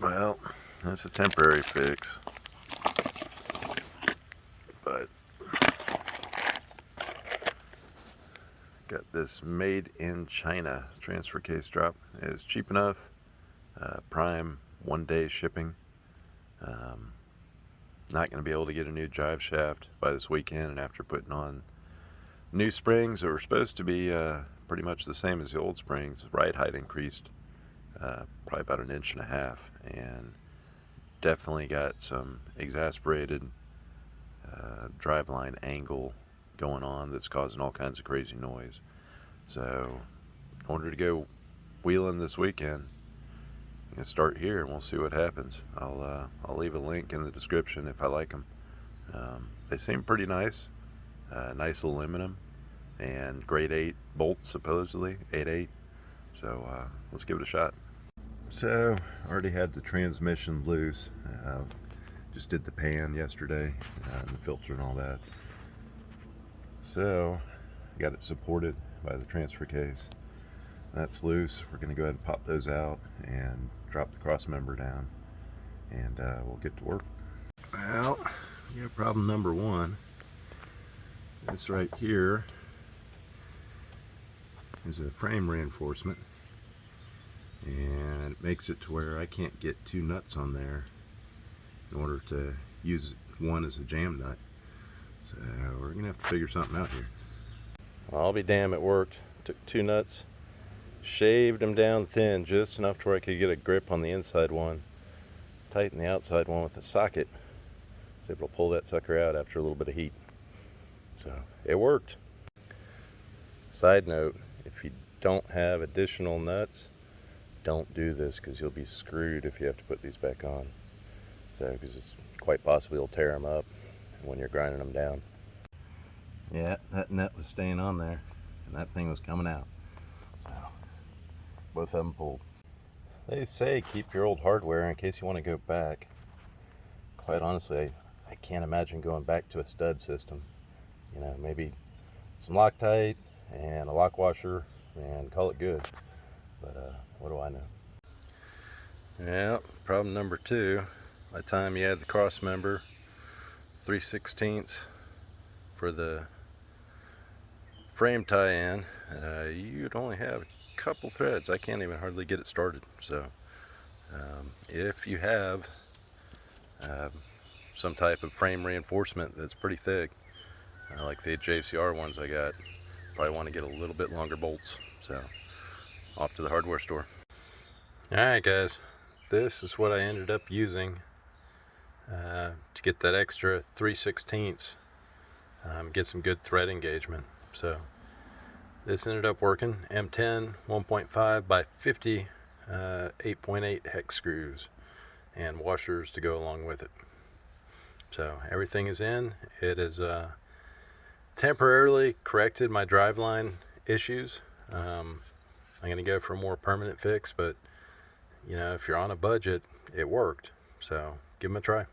Well, that's a temporary fix, but got this made in China transfer case drop. It's cheap enough, prime 1-day shipping. Not going to be able to get a new drive shaft by this weekend, and after putting on new springs that were supposed to be pretty much the same as the old springs, ride height increased probably about 1.5 inches, and definitely got some exasperated driveline angle going on that's causing all kinds of crazy noise. So in order to go wheeling this weekend, I'm gonna start here and we'll see what happens. I'll leave a link in the description if I like them. They seem pretty nice, nice aluminum and grade 8 bolts, supposedly 8/8. So let's give it a shot. So already had the transmission loose. Just did the pan yesterday, and the filter and all that. So got it supported by the transfer case. That's loose. We're going to go ahead and pop those out and drop the cross member down, and we'll get to work. Well, we got problem number one. This right here is a frame reinforcement, and it makes it to where I can't get two nuts on there in order to use one as a jam nut. So we're gonna have to figure something out here. Well, I'll be damned, it worked. Took two nuts, shaved them down thin, just enough to where I could get a grip on the inside one, tighten the outside one with a socket. I was able to pull that sucker out after a little bit of heat. So it worked. Side note, if you don't have additional nuts, don't do this, because you'll be screwed if you have to put these back on. So, because it's quite possible you'll tear them up when you're grinding them down. Yeah, that nut was staying on there, and that thing was coming out. So, both of them pulled. They say keep your old hardware in case you want to go back. Quite honestly, I can't imagine going back to a stud system. You know, maybe some Loctite and a lock washer and call it good. But what do I know? Yeah, problem number two. By the time you add the cross member, 3/16 for the frame tie-in, you'd only have a couple threads. I can't even hardly get it started. So if you have some type of frame reinforcement that's pretty thick, like the JCR ones I got, probably want to get a little bit longer bolts. So off to the hardware store. Alright guys, this is what I ended up using to get that extra 3/16, get some good thread engagement. So this ended up working. M10 1.5 by 50 8.8 hex screws and washers to go along with it. So everything is in. It is temporarily corrected my driveline issues. I'm going to go for a more permanent fix, but you know, if you're on a budget, it worked. So give them a try.